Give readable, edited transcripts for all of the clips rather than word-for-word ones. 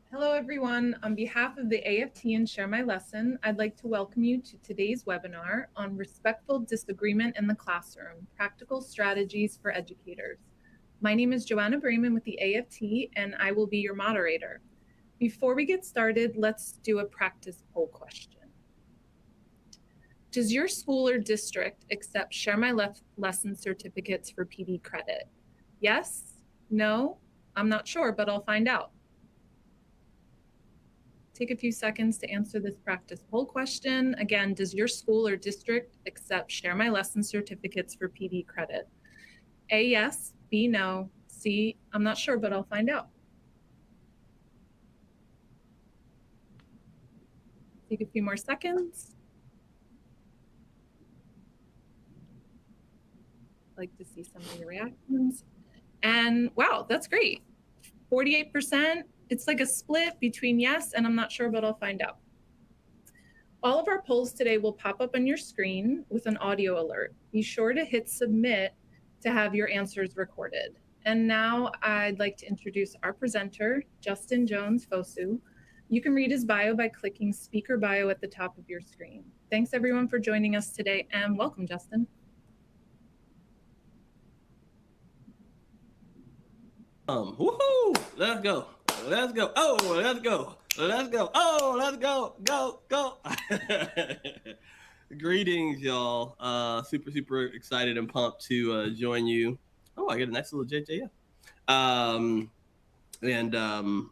Hello, everyone. On behalf of the AFT and Share My Lesson, I'd like to welcome you to today's webinar on respectful disagreement in the classroom, practical strategies for educators. My name is Joanna Bremen with the AFT, and I will be your moderator. Before we get started, let's do a practice poll question. Does your school or district accept Share My Lesson certificates for PD credit? Yes? No? I'm not sure, but I'll find out. Take a few seconds to answer this practice poll question. Again, does your school or district accept Share My Lesson certificates for PD credit? A, yes. B, no. C, I'm not sure, but I'll find out. Take a few more seconds. I'd like to see some of your reactions. And wow, that's great. 48%. It's like a split between yes and I'm not sure, but I'll find out. All of our polls today will pop up on your screen with an audio alert. Be sure to hit submit to have your answers recorded. And now I'd like to introduce our presenter, Justin Jones-Fosu. You can read his bio by clicking speaker bio at the top of your screen. Thanks everyone for joining us today and welcome, Justin. Woohoo! Let's go. Let's go. Oh, let's go. Let's go. Oh, let's go. Go. Greetings, y'all. Super excited and pumped to join you. Oh, I get a nice little JJF.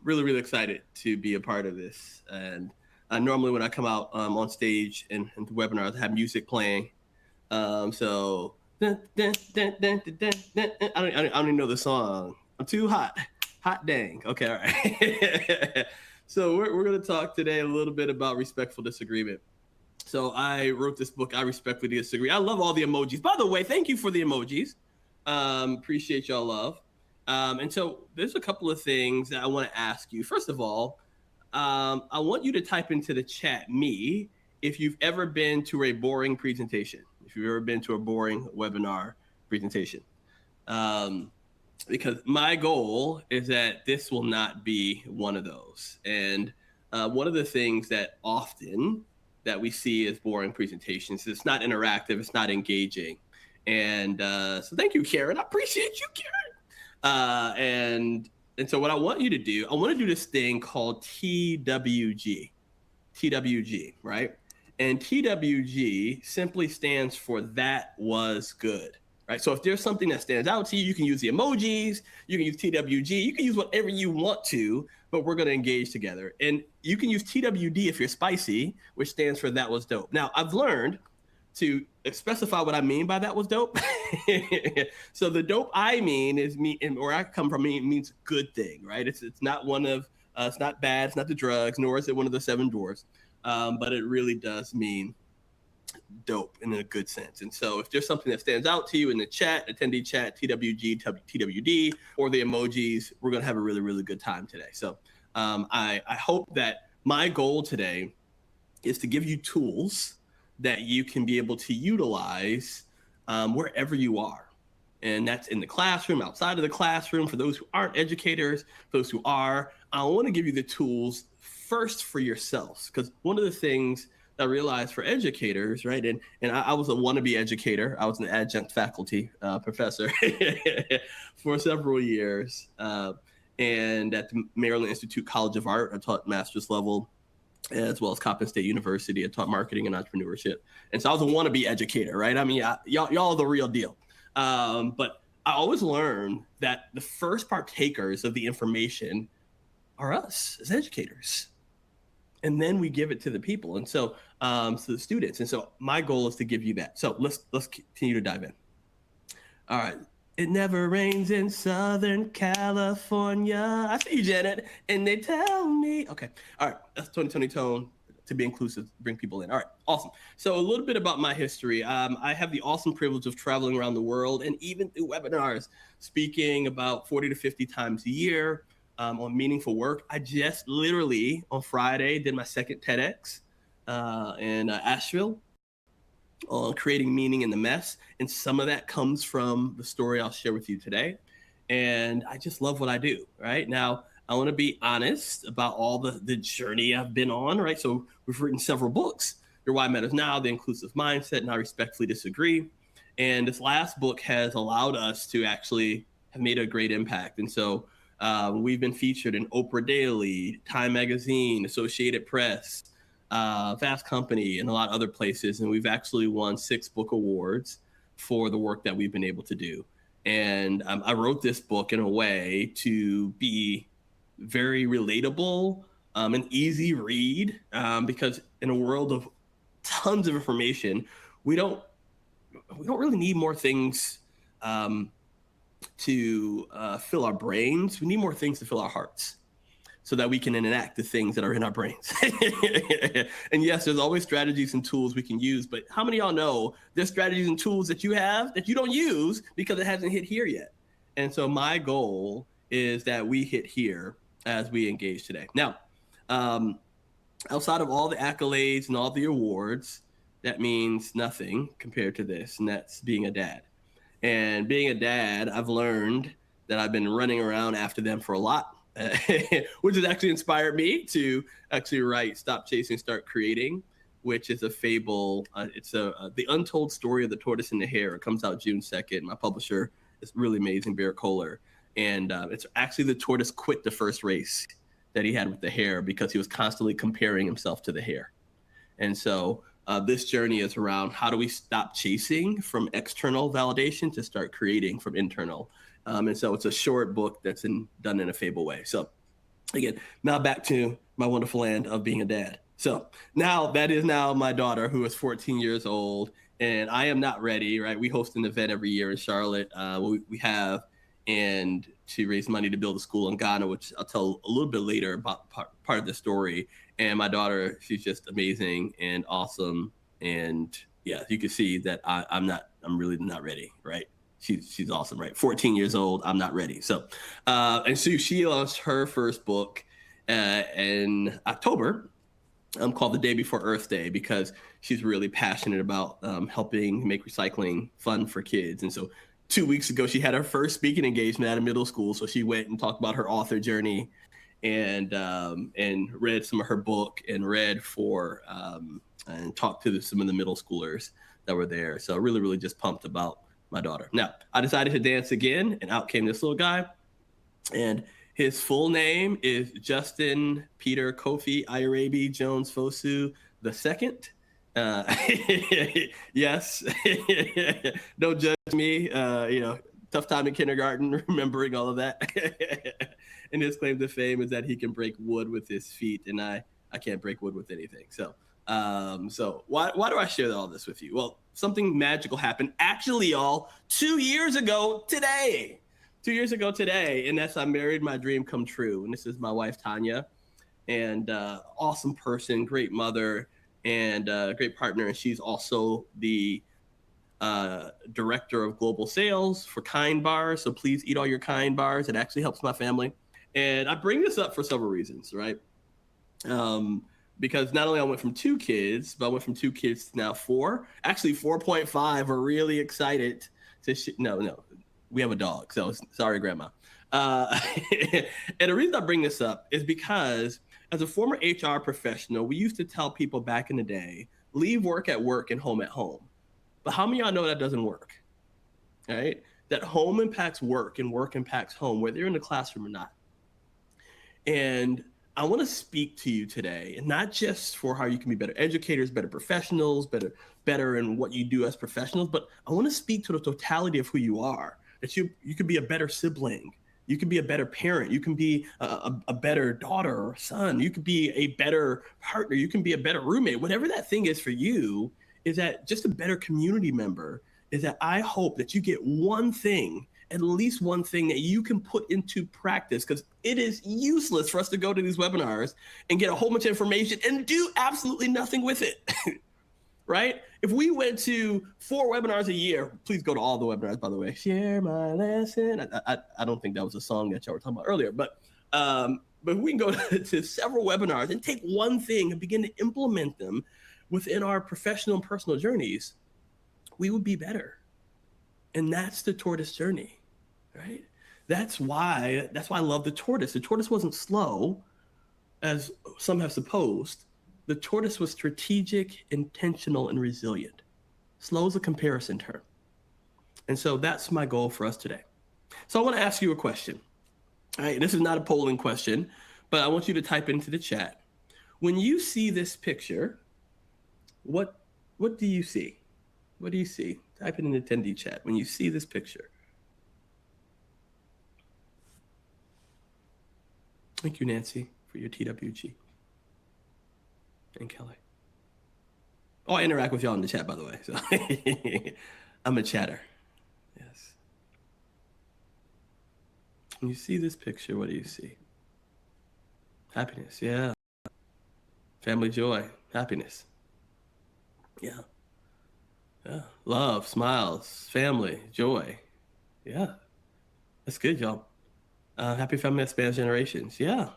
Really excited to be a part of this. And normally when I come out on stage and the webinars, I have music playing. So I don't even know the song. I'm too hot. Hot dang. Okay, all right. So we're going to talk today a little bit about respectful disagreement. So I wrote this book, I Respectfully Disagree. I love all the emojis. By the way, thank you for the emojis. Appreciate y'all love. And so there's a couple of things that I want to ask you. First of all, I want you to type into the chat me if you've ever been to a boring presentation, if you've ever been to a boring webinar presentation. Because my goal is that this will not be one of those. And one of the things that often that we see as boring presentations, it's not interactive, it's not engaging. And so thank you, Karen. I appreciate you, Karen. And so what I want you to do, I want to do this thing called TWG, right? And TWG simply stands for that was good. Right. So if there's something that stands out to you, you can use the emojis, you can use TWG, you can use whatever you want to, but we're going to engage together. And you can use TWD if you're spicy, which stands for that was dope. Now, I've learned to specify what I mean by that was dope. So the dope I mean is or I come from means good thing, right? It's not one of, it's not bad, it's not the drugs, nor is it one of the 7 dwarfs, but it really does mean dope in a good sense. And so if there's something that stands out to you in the chat, attendee chat, TWG, TWD, or the emojis, we're going to have a really good time today. So I hope that my goal today is to give you tools that you can be able to utilize wherever you are. And that's in the classroom, outside of the classroom, for those who aren't educators, for those who are. I want to give you the tools first for yourselves, because one of the things I realized for educators, right? And I was a wannabe educator. I was an adjunct faculty professor for several years. And at the Maryland Institute College of Art, I taught master's level, as well as Coppin State University. I taught marketing and entrepreneurship. And so I was a wannabe educator, right? I mean, y'all are the real deal. But I always learned that the first partakers of the information are us as educators. And then we give it to the people, and so to the students. And so my goal is to give you that. So let's continue to dive in. All right. It never rains in Southern California. I see you, Janet. And they tell me, okay. All right. That's Tony Tone to be inclusive, bring people in. All right. Awesome. So a little bit about my history. I have the awesome privilege of traveling around the world and even through webinars, speaking about 40 to 50 times a year. On meaningful work. I just literally on Friday did my second TEDx in Asheville on creating meaning in the mess. And some of that comes from the story I'll share with you today. And I just love what I do right now. I want to be honest about all the journey I've been on, right? So we've written several books: Your Why Matters Now, The Inclusive Mindset, and I Respectfully Disagree. And this last book has allowed us to actually have made a great impact. And so we've been featured in Oprah Daily, Time Magazine, Associated Press, Fast Company, and a lot of other places. And we've actually won 6 book awards for the work that we've been able to do. And I wrote this book in a way to be very relatable, an easy read, because in a world of tons of information, we don't really need more things to fill our brains. We need more things to fill our hearts, so that we can enact the things that are in our brains. And yes, there's always strategies and tools we can use, but how many of y'all know there's strategies and tools that you have that you don't use because it hasn't hit here yet? And so my goal is that we hit here as we engage today. Now, outside of all the accolades and all the awards, that means nothing compared to this, and that's being a dad. And being a dad, I've learned that I've been running around after them for a lot. Which has actually inspired me to actually write Stop Chasing, Start Creating, which is a fable. It's the untold story of the tortoise and the hare. It comes out June 2nd. My publisher is really amazing, Bear Kohler. And it's actually the tortoise quit the first race that he had with the hare because he was constantly comparing himself to the hare. And so this journey is around how do we stop chasing from external validation to start creating from internal. And so it's a short book that's done in a fable way. So again, now back to my wonderful land of being a dad. So now that is now my daughter, who is 14 years old, and I am not ready, right? We host an event every year in Charlotte. We have, and to raise money to build a school in Ghana, which I'll tell a little bit later about part of the story. And my daughter, she's just amazing and awesome. And yeah, you can see that I'm really not ready, right? She's awesome, right? 14 years old. I'm not ready. So, and so she launched her first book in October, called The Day Before Earth Day, because she's really passionate about helping make recycling fun for kids. And so 2 weeks ago, she had her first speaking engagement at a middle school. So she went and talked about her author journey and read some of her book and read for and talked to some of the middle schoolers that were there. So really, really just pumped about my daughter. Now, I decided to dance again, and out came this little guy. And his full name is Justin Peter Kofi Irabi Jones-Fosu II. Yes. Don't judge me. Tough time in kindergarten, remembering all of that. And his claim to fame is that he can break wood with his feet, and I can't break wood with anything. So why do I share all this with you? Well, something magical happened. Actually, y'all, 2 years ago today. 2 years ago today, and that's I married my dream come true. And this is my wife, Tanya, and awesome person, great mother, and great partner. And she's also the director of global sales for Kind Bars. So please eat all your Kind Bars. It actually helps my family. And I bring this up for several reasons, right? Because not only I went from 2 kids, but I went from 2 kids to now 4. Actually, 4.5. We're really excited to no, we have a dog. So sorry, Grandma. And the reason I bring this up is because as a former HR professional, we used to tell people back in the day, leave work at work and home at home. But how many of y'all know that doesn't work? Right? That home impacts work and work impacts home, whether you're in the classroom or not. And I want to speak to you today, and not just for how you can be better educators, better professionals, better in what you do as professionals, but I want to speak to the totality of who you are, that you could be a better sibling. You can be a better parent. You can be a better daughter or son. You could be a better partner. You can be a better roommate. Whatever that thing is for you, is that just a better community member, is that I hope that you get one thing, at least one thing that you can put into practice, because it is useless for us to go to these webinars and get a whole bunch of information and do absolutely nothing with it, right? If we went to 4 webinars a year, please go to all the webinars, by the way. Share my lesson. I don't think that was a song that y'all were talking about earlier, but we can go to several webinars and take one thing and begin to implement them within our professional and personal journeys, we would be better. And that's the tortoise journey, right? That's why I love the tortoise. The tortoise wasn't slow, as some have supposed. The tortoise was strategic, intentional, and resilient. Slow is a comparison term. And so that's my goal for us today. So I want to ask you a question. All right, this is not a polling question, but I want you to type into the chat. When you see this picture, what do you see? What do you see? Type it in the attendee chat. When you see this picture. Thank you, Nancy, for your TWG. And Kelly. Oh, I interact with y'all in the chat, by the way. So I'm a chatter. Yes. When you see this picture, what do you see? Happiness, yeah. Family joy, happiness. Yeah. Yeah. Love, smiles, family, joy. Yeah. That's good, y'all. Happy family that spans generations. Yeah.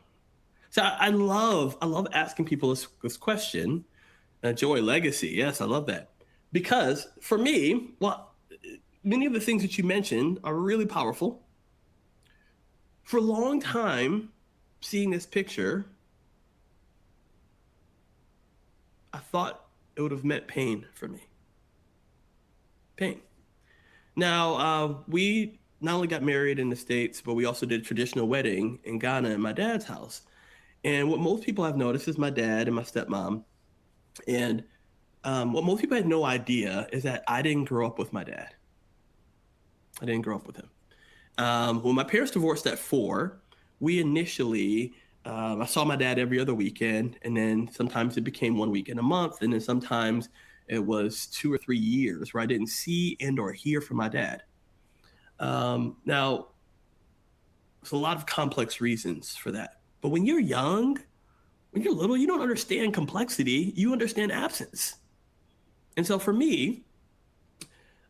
So I love asking people this question. Joy, legacy. Yes, I love that. Because for me, well, many of the things that you mentioned are really powerful. For a long time, seeing this picture, I thought it would have meant pain for me. Pain. Now, we not only got married in the States, but we also did a traditional wedding in Ghana in my dad's house. And what most people have noticed is my dad and my stepmom. And what most people had no idea is that I didn't grow up with my dad. I didn't grow up with him. When my parents divorced at 4, we initially, I saw my dad every other weekend, and then sometimes it became 1 weekend a month, and then sometimes it was 2 or 3 years where I didn't see and or hear from my dad. Now, there's a lot of complex reasons for that. But when you're young, when you're little, you don't understand complexity. You understand absence. And so for me,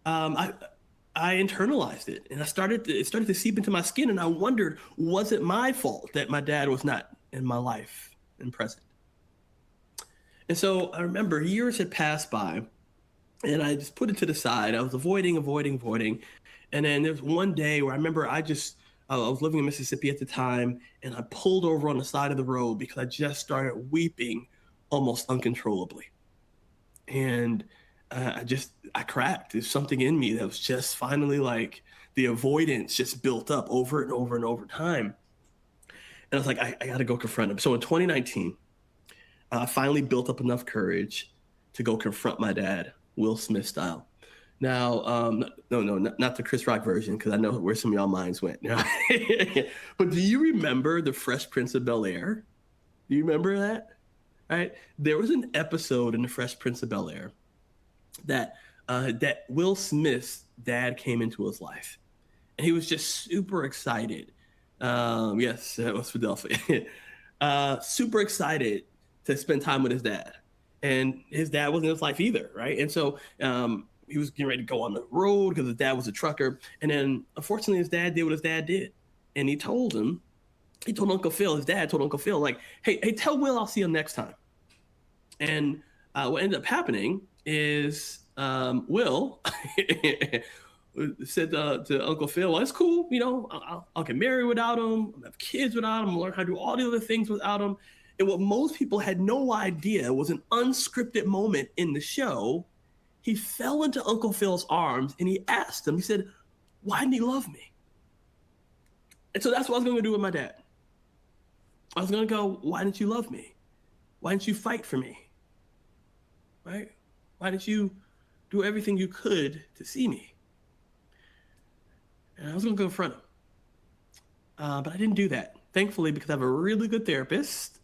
I internalized it, and it started to seep into my skin. And I wondered, was it my fault that my dad was not in my life and present? And so I remember years had passed by, and I just put it to the side. I was avoiding. And then there's one day where I remember I was living in Mississippi at the time, and I pulled over on the side of the road because I just started weeping almost uncontrollably. And I cracked. There's something in me that was just finally like the avoidance just built up over and over and over time. And I was like, I got to go confront him. So in 2019, I finally built up enough courage to go confront my dad, Will Smith style. Now, not the Chris Rock version, because I know where some of y'all minds went. But do you remember the Fresh Prince of Bel-Air? Do you remember that? Right? There was an episode in the Fresh Prince of Bel-Air that Will Smith's dad came into his life, and he was just super excited. Yes, that was Philadelphia. Super excited to spend time with his dad, and his dad wasn't in his life either, right? And so he was getting ready to go on the road because his dad was a trucker. And then unfortunately his dad did what his dad did. And he told Uncle Phil, his dad told Uncle Phil, like, hey, tell Will I'll see him next time. And what ended up happening is Will said to Uncle Phil, well, it's cool. You know, I'll get married without him. I'll have kids without him. I'll learn how to do all the other things without him. And what most people had no idea was an unscripted moment in the show. He fell into Uncle Phil's arms and he asked him, he said, why didn't he love me? And so that's what I was going to do with my dad. I was going to go, why didn't you love me? Why didn't you fight for me? Right? Why didn't you do everything you could to see me? And I was going to go confront him. But I didn't do that. Thankfully, because I have a really good therapist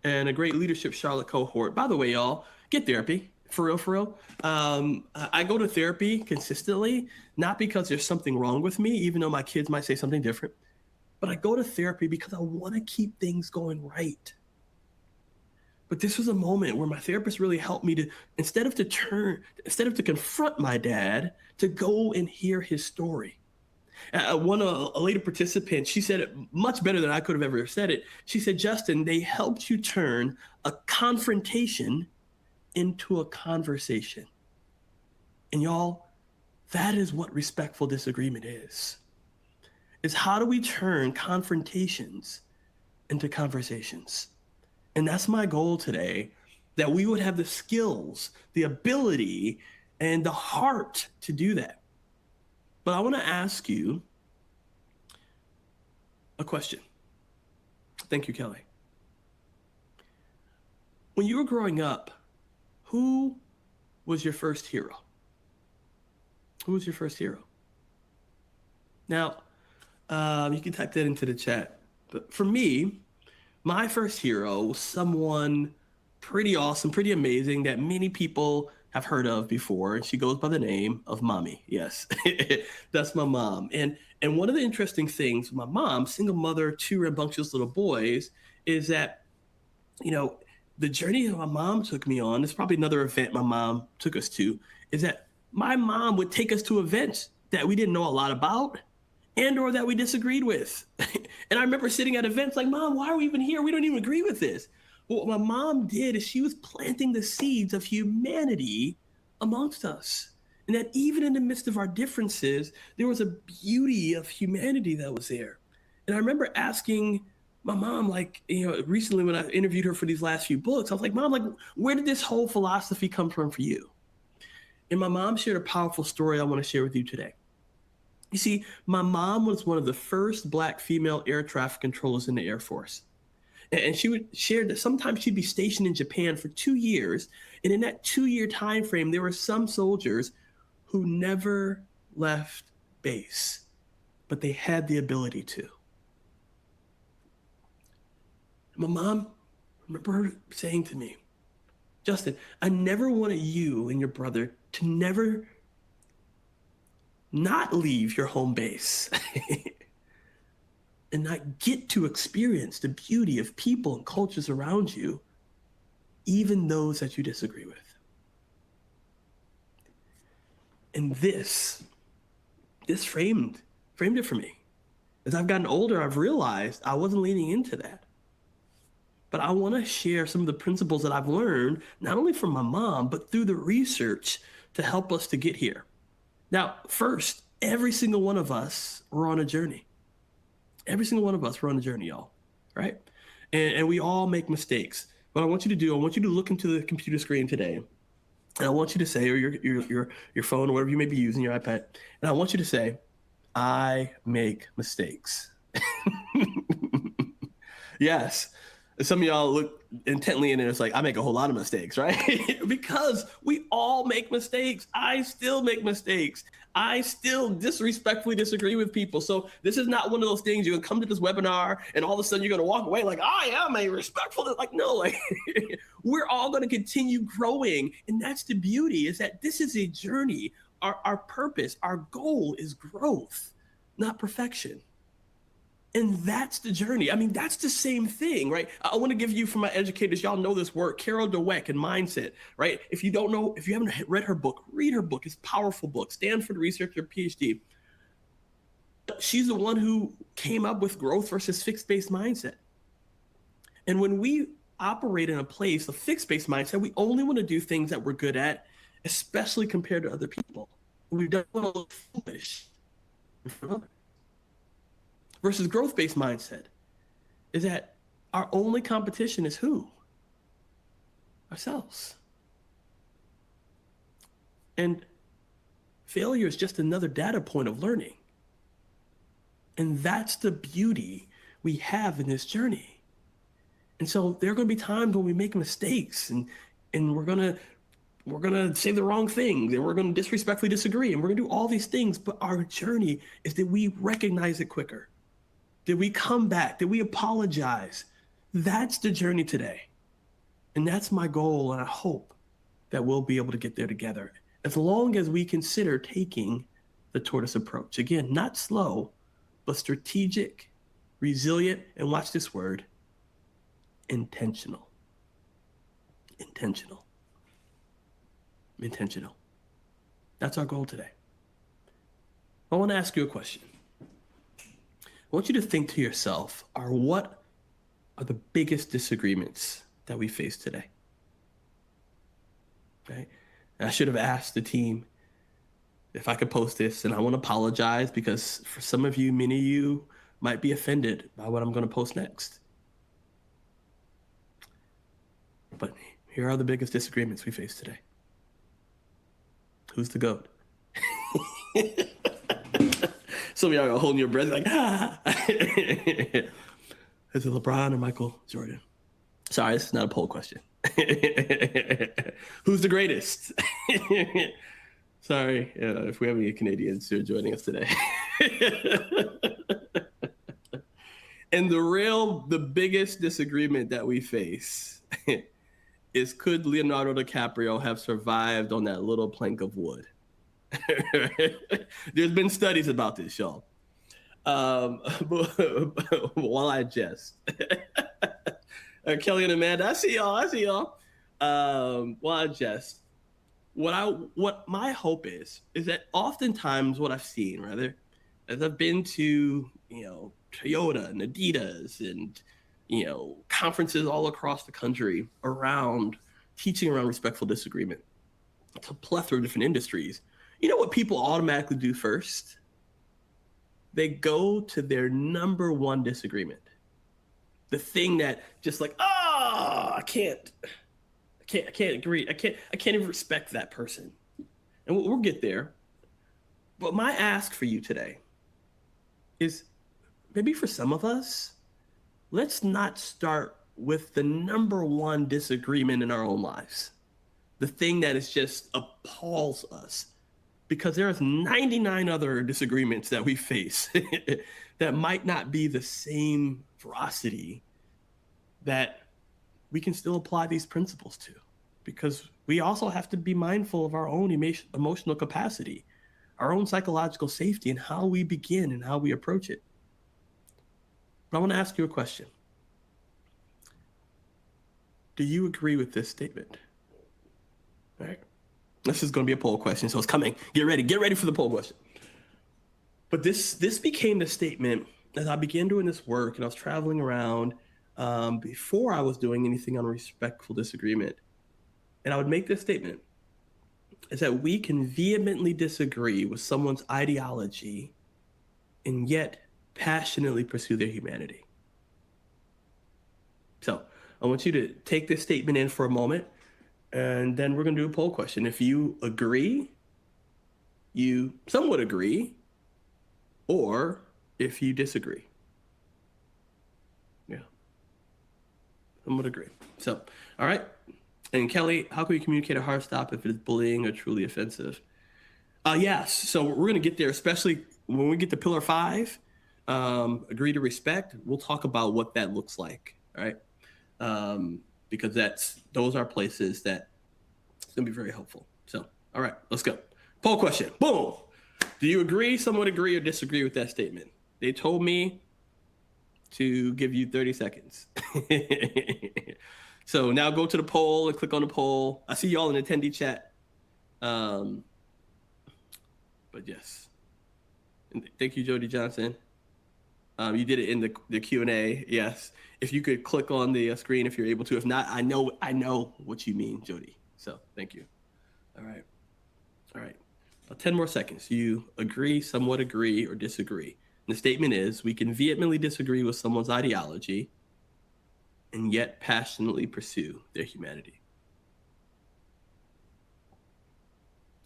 and a great leadership Charlotte cohort. By the way, y'all, get therapy. For real. I go to therapy consistently, not because there's something wrong with me, even though my kids might say something different, but I go to therapy because I want to keep things going right. But this was a moment where my therapist really helped me to, instead of to confront my dad, to go and hear his story. A later participant, she said it much better than I could have ever said it. She said, Justin, they helped you turn a confrontation into a conversation. And y'all, that is what respectful disagreement is is how do we turn confrontations into conversations? And that's my goal today, that we would have the skills, the ability, and the heart to do that. But I want to ask you a question. Thank you, Kelly. When you were growing up, who was your first hero? Who was your first hero? Now, you can type that into the chat. But for me, my first hero was someone pretty awesome, pretty amazing that many people have heard of before. And she goes by the name of Mommy. Yes, that's my mom. And one of the interesting things, my mom, single mother, two rambunctious little boys, is that, you know, the journey that my mom took me on, is probably another event my mom took us to, is that my mom would take us to events that we didn't know a lot about and or that we disagreed with. And I remember sitting at events like, Mom, why are we even here? We don't even agree with this. Well, what my mom did is she was planting the seeds of humanity amongst us. And that even in the midst of our differences, there was a beauty of humanity that was there. And I remember asking my mom, like, recently when I interviewed her for these last few books, I was like, Mom, like, where did this whole philosophy come from for you? And my mom shared a powerful story I want to share with you today. You see, my mom was one of the first Black female air traffic controllers in the Air Force. And she would share that sometimes she'd be stationed in Japan for 2 years. And in that 2-year time frame, there were some soldiers who never left base, but they had the ability to. My mom, I remember her saying to me, Justin, I never wanted you and your brother to never not leave your home base and not get to experience the beauty of people and cultures around you, even those that you disagree with. And this framed it for me. As I've gotten older, I've realized I wasn't leaning into that. But I want to share some of the principles that I've learned, not only from my mom, but through the research to help us to get here. Now, first, every single one of us, we're on a journey. Every single one of us, we're on a journey, y'all, right? And we all make mistakes. What I want you to do, I want you to look into the computer screen today, and I want you to say, or your phone, or whatever you may be using, your iPad, and I want you to say, I make mistakes. Yes. Some of y'all look intently in it. It's like, I make a whole lot of mistakes, right? Because we all make mistakes. I still make mistakes. I still disrespectfully disagree with people. So this is not one of those things you can come to this webinar and all of a sudden you're going to walk away like, I am a respectful. Like, no, like we're all going to continue growing. And that's the beauty, is that this is a journey. Our purpose, our goal is growth, not perfection. And that's the journey. I mean, that's the same thing, right? I want to give you, for my educators, y'all know this work, Carol Dweck and Mindset, right? If you don't know, if you haven't read her book, read her book. It's a powerful book. Stanford researcher, PhD. She's the one who came up with growth versus fixed-based mindset. And when we operate in a place of fixed-based mindset, we only want to do things that we're good at, especially compared to other people. We don't want to look foolish in front of others. Versus growth-based mindset is that our only competition is who? Ourselves. And failure is just another data point of learning. And that's the beauty we have in this journey. And so there are going to be times when we make mistakes and we're going to say the wrong things and we're going to disrespectfully disagree and we're going to do all these things. But our journey is that we recognize it quicker. Did we come back? Did we apologize? That's the journey today. And that's my goal, and I hope that we'll be able to get there together, as long as we consider taking the tortoise approach. Again, not slow, but strategic, resilient, and watch this word, intentional. Intentional. Intentional. That's our goal today. I want to ask you a question. I want you to think to yourself, what are the biggest disagreements that we face today? Okay? And I should have asked the team, if I could post this, and I want to apologize because for some of you, many of you might be offended by what I'm going to post next. But here are the biggest disagreements we face today. Who's the GOAT? Some of y'all are holding your breath like, ah. Is it LeBron or Michael Jordan? Sorry, this is not a poll question. Who's the greatest? Sorry, if we have any Canadians who are joining us today. And the biggest disagreement that we face is, could Leonardo DiCaprio have survived on that little plank of wood? There's been studies about this, y'all. While I jest. Kelly and Amanda, I see y'all. While I jest, what my hope is that oftentimes what I've seen, rather, as I've been to, Toyota and Adidas and, conferences all across the country around teaching around respectful disagreement, it's a plethora of different industries. You know what people automatically do first? They go to their number one disagreement. The thing that just like, I can't agree. I can't even respect that person. And we'll get there. But my ask for you today is, maybe for some of us, let's not start with the number one disagreement in our own lives. The thing that is just appalls us. Because there's 99 other disagreements that we face that might not be the same ferocity that we can still apply these principles to. Because we also have to be mindful of our own emotional capacity, our own psychological safety, and how we begin and how we approach it. But I want to ask you a question. Do you agree with this statement? All right. This is going to be a poll question, so it's coming. Get ready for the poll question. But this became the statement as I began doing this work, and I was traveling around before I was doing anything on respectful disagreement. And I would make this statement, is that we can vehemently disagree with someone's ideology and yet passionately pursue their humanity. So I want you to take this statement in for a moment, and then we're going to do a poll question. If you agree, you somewhat agree, or if you disagree. Yeah. Somewhat agree. So, all right. And Kelly, how can we communicate a hard stop if it is bullying or truly offensive? Yes. So we're going to get there, especially when we get to pillar 5, agree to respect. We'll talk about what that looks like. All right. Because those are places that it's going to be very helpful. So, all right, let's go. Poll question. Boom. Do you agree, somewhat agree, or disagree with that statement? They told me to give you 30 seconds. So now go to the poll and click on the poll. I see y'all in the attendee chat. But yes. And thank you, Jody Johnson. You did it in the Q&A. Yes. If you could click on the screen if you're able to. If not, I know what you mean, Jody. So thank you. All right. 10 more seconds. You agree, somewhat agree, or disagree. And the statement is, we can vehemently disagree with someone's ideology and yet passionately pursue their humanity.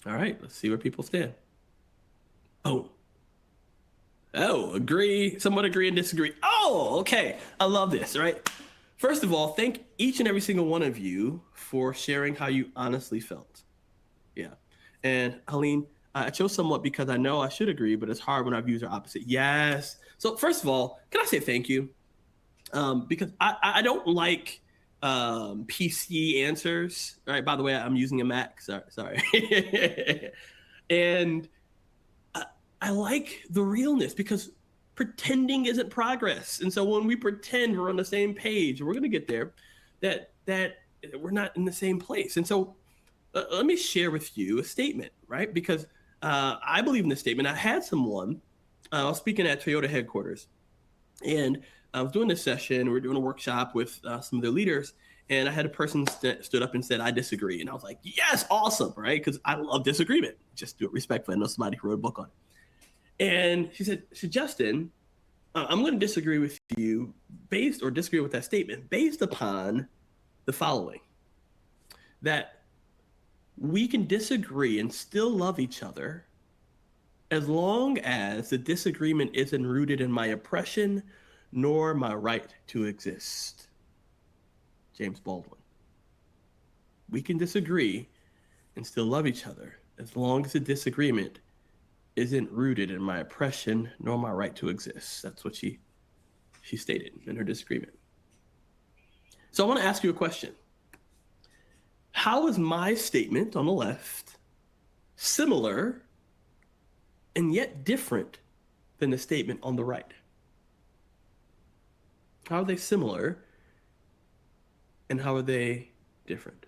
All right, let's see where people stand. Oh, agree, somewhat agree, and disagree. Oh, okay. I love this, right? First of all, thank each and every single one of you for sharing how you honestly felt. Yeah. And Helene, I chose somewhat because I know I should agree, but it's hard when our views are opposite. Yes. So first of all, can I say thank you? Because I don't like PC answers. Right. By the way, I'm using a Mac. Sorry. And I like the realness, because pretending isn't progress. And so when we pretend we're on the same page, we're going to get there, that we're not in the same place. And so let me share with you a statement, right? Because I believe in this statement. I had someone, I was speaking at Toyota headquarters, and I was doing this session. We were doing a workshop with some of the leaders, and I had a person stood up and said, "I disagree." And I was like, "Yes, awesome," right? Because I love disagreement. Just do it respectfully. I know somebody who wrote a book on it. And she said, "Justin, I'm going to disagree with you disagree with that statement based upon the following: that we can disagree and still love each other as long as the disagreement isn't rooted in my oppression nor my right to exist." James Baldwin. We can disagree and still love each other as long as the disagreement isn't rooted in my oppression nor my right to exist. That's what she stated in her disagreement. So I want to ask you a question. How is my statement on the left similar and yet different than the statement on the right? How are they similar and how are they different?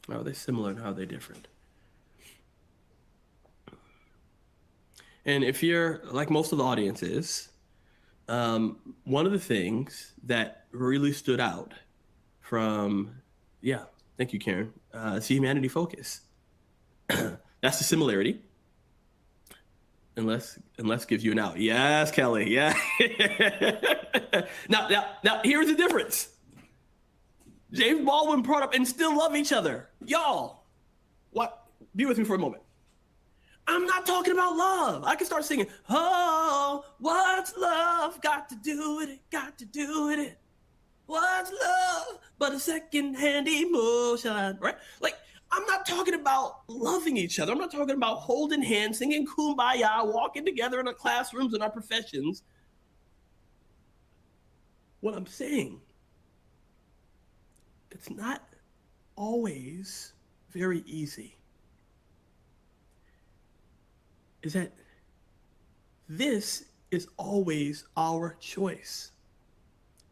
How are they similar and how are they different? And if you're like most of the audience is, one of the things that really stood out from, thank you, Karen, is humanity focus. That's the similarity. Unless gives you an out. Yes, Kelly. Yeah. Now, here's the difference. James Baldwin brought up and still love each other. Y'all, what? Be with me for a moment. I'm not talking about love. I can start singing, "Oh, what's love got to do with it? Got to do with it. What's love but a second-hand emotion?" Right? Like, I'm not talking about loving each other. I'm not talking about holding hands, singing kumbaya, walking together in our classrooms and our professions. What I'm saying, it's not always very easy, is that this is always our choice.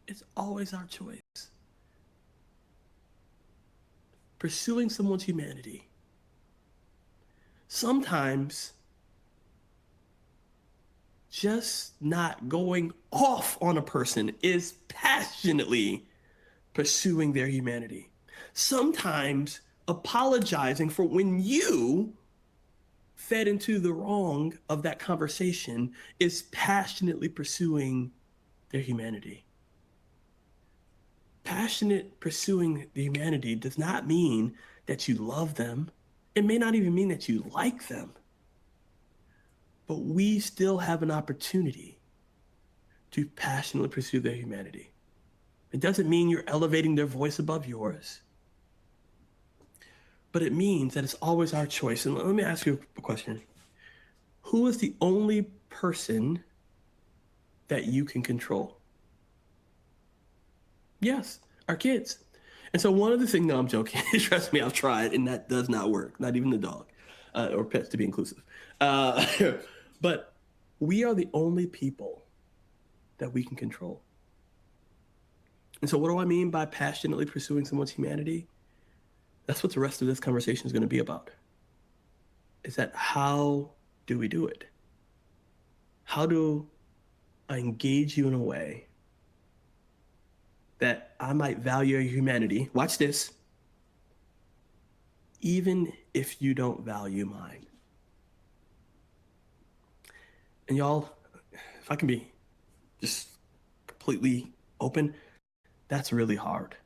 It's always our choice. Pursuing someone's humanity. Sometimes just not going off on a person is passionately pursuing their humanity. Sometimes apologizing for when you fed into the wrong of that conversation is passionately pursuing their humanity. Passionate pursuing the humanity does not mean that you love them. It may not even mean that you like them. But we still have an opportunity to passionately pursue their humanity. It doesn't mean you're elevating their voice above yours. But it means that it's always our choice. And let me ask you a question. Who is the only person that you can control? Yes, our kids. And so one of the things, no, I'm joking. Trust me, I've tried, and that does not work. Not even the dog, or pets, to be inclusive. But we are the only people that we can control. And so what do I mean by passionately pursuing someone's humanity? That's what the rest of this conversation is going to be about. Is that how do we do it? How do I engage you in a way that I might value your humanity? Watch this. Even if you don't value mine. And y'all, if I can be just completely open, that's really hard.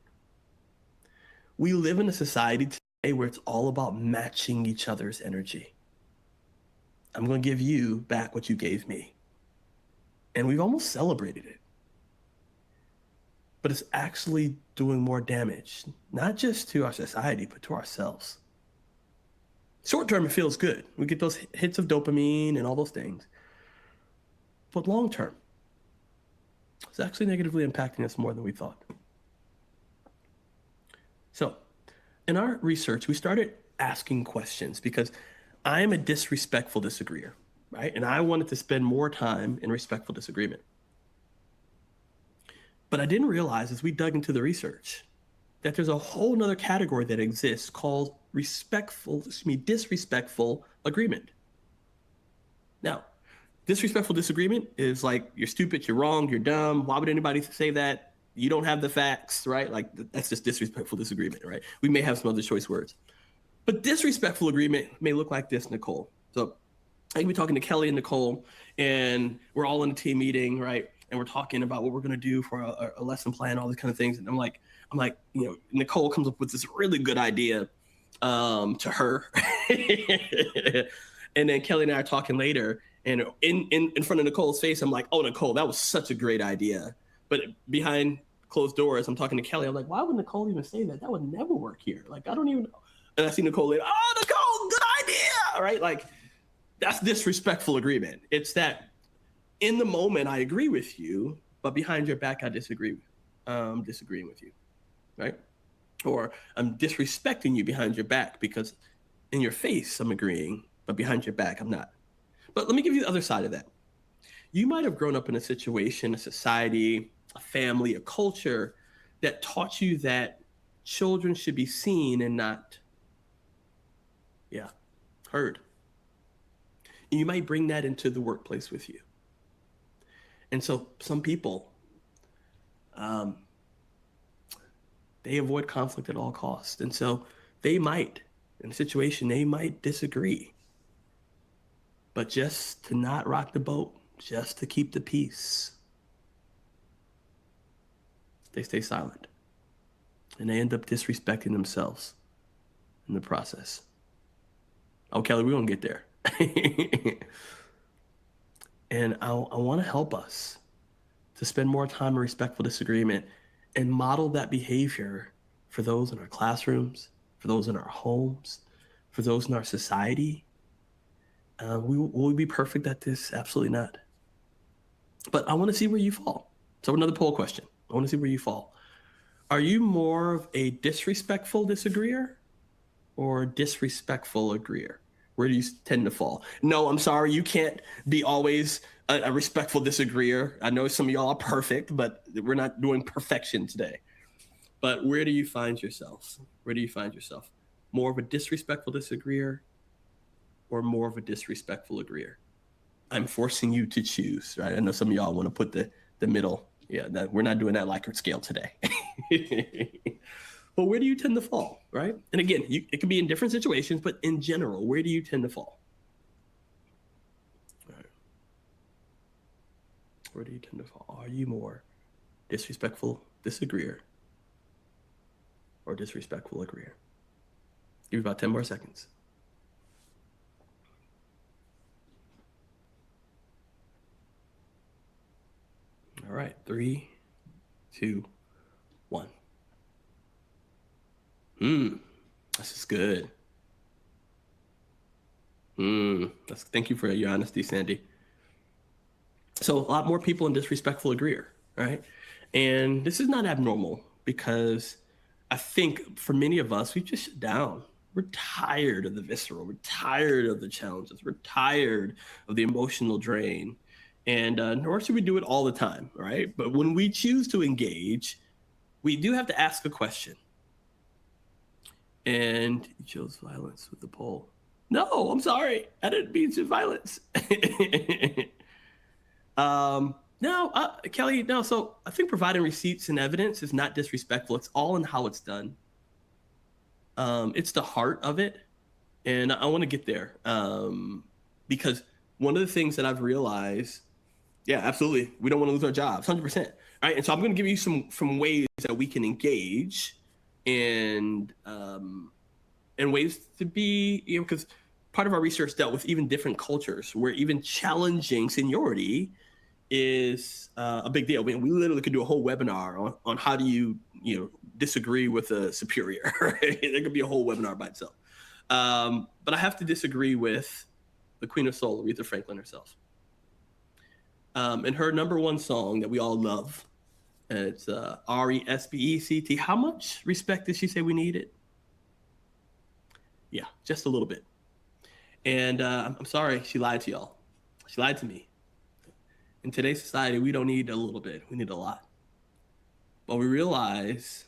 We live in a society today where it's all about matching each other's energy. I'm going to give you back what you gave me. And we've almost celebrated it. But it's actually doing more damage, not just to our society, but to ourselves. Short term, it feels good. We get those hits of dopamine and all those things. But long term, it's actually negatively impacting us more than we thought. So in our research, we started asking questions because I am a disrespectful disagreeer, right? And I wanted to spend more time in respectful disagreement. But I didn't realize as we dug into the research that there's a whole nother category that exists called disrespectful agreement. Now, disrespectful disagreement is like, you're stupid, you're wrong, you're dumb. Why would anybody say that? You don't have the facts, right? Like, that's just disrespectful disagreement, right? We may have some other choice words. But disrespectful agreement may look like this, Nicole. So I can be talking to Kelly and Nicole, and we're all in a team meeting, right? And we're talking about what we're going to do for a lesson plan, all these kind of things. And I'm like, Nicole comes up with this really good idea to her. And then Kelly and I are talking later, and in front of Nicole's face, I'm like, oh, Nicole, that was such a great idea. But behind closed doors, I'm talking to Kelly. I'm like, why would Nicole even say that? That would never work here. Like, I don't even know. And I see Nicole later, oh, Nicole, good idea, right? Like, that's disrespectful agreement. It's that in the moment, I agree with you, but behind your back, I disagreeing with you, right? Or I'm disrespecting you behind your back because in your face, I'm agreeing, but behind your back, I'm not. But let me give you the other side of that. You might have grown up in a situation, a society, a family, a culture that taught you that children should be seen and not, heard. And you might bring that into the workplace with you. And so some people, they avoid conflict at all costs. And so they might, in a situation, they might disagree. But just to not rock the boat, just to keep the peace, they stay silent. And they end up disrespecting themselves in the process. Oh, Kelly, we're going to get there. And I want to help us to spend more time in respectful disagreement and model that behavior for those in our classrooms, for those in our homes, for those in our society. Will we be perfect at this? Absolutely not. But I want to see where you fall. So another poll question. I want to see where you fall. Are you more of a disrespectful disagreeer or a disrespectful agreeer? Where do you tend to fall? No, I'm sorry. You can't be always a respectful disagreeer. I know some of y'all are perfect, but we're not doing perfection today. But where do you find yourself? Where do you find yourself? More of a disrespectful disagreeer or more of a disrespectful agreeer? I'm forcing you to choose, right? I know some of y'all want to put the middle. Yeah, we're not doing that Likert scale today. But where do you tend to fall, right? And again, it could be in different situations, but in general, where do you tend to fall? All right. Where do you tend to fall? Are you more disrespectful disagreeer or disrespectful agreeer? Give you about 10 more seconds. All right, 3, 2, 1. This is good. Thank you for your honesty, Sandy. So a lot more people in disrespectful agreeer, right? And this is not abnormal because I think for many of us, we've just shut down. We're tired of the visceral. We're tired of the challenges. We're tired of the emotional drain. And nor should we do it all the time, right? But when we choose to engage, we do have to ask a question. And you chose violence with the poll. No, I'm sorry. I didn't mean to violence. Kelly, no. So I think providing receipts and evidence is not disrespectful. It's all in how it's done. It's the heart of it. And I want to get there because one of the things that I've realized, yeah, absolutely. We don't want to lose our jobs, 100%. Right. And so I'm going to give you some ways that we can engage and ways to be, because part of our research dealt with even different cultures where even challenging seniority is a big deal. We literally could do a whole webinar on how do you disagree with a superior. Right? There could be a whole webinar by itself. But I have to disagree with the Queen of Soul, Aretha Franklin herself. And her number one song that we all love, it's R-E-S-P-E-C-T. How much respect did she say we needed? Yeah, just a little bit. And I'm sorry, she lied to y'all. She lied to me. In today's society, we don't need a little bit. We need a lot. But we realize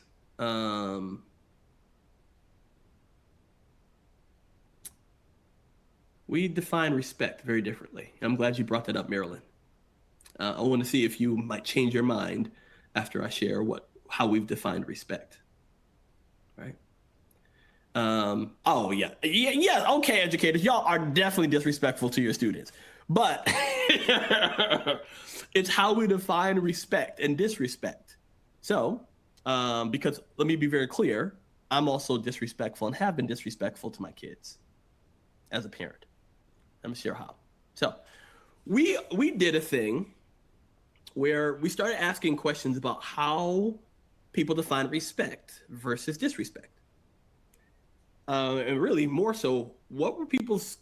we define respect very differently. I'm glad you brought that up, Marilyn. I want to see if you might change your mind after I share how we've defined respect. Right? Oh yeah. Okay, educators, y'all are definitely disrespectful to your students, but it's how we define respect and disrespect. So, because let me be very clear, I'm also disrespectful and have been disrespectful to my kids as a parent. I'm gonna share how. So, we did a thing where we started asking questions about how people define respect versus disrespect. And really more so, what were people's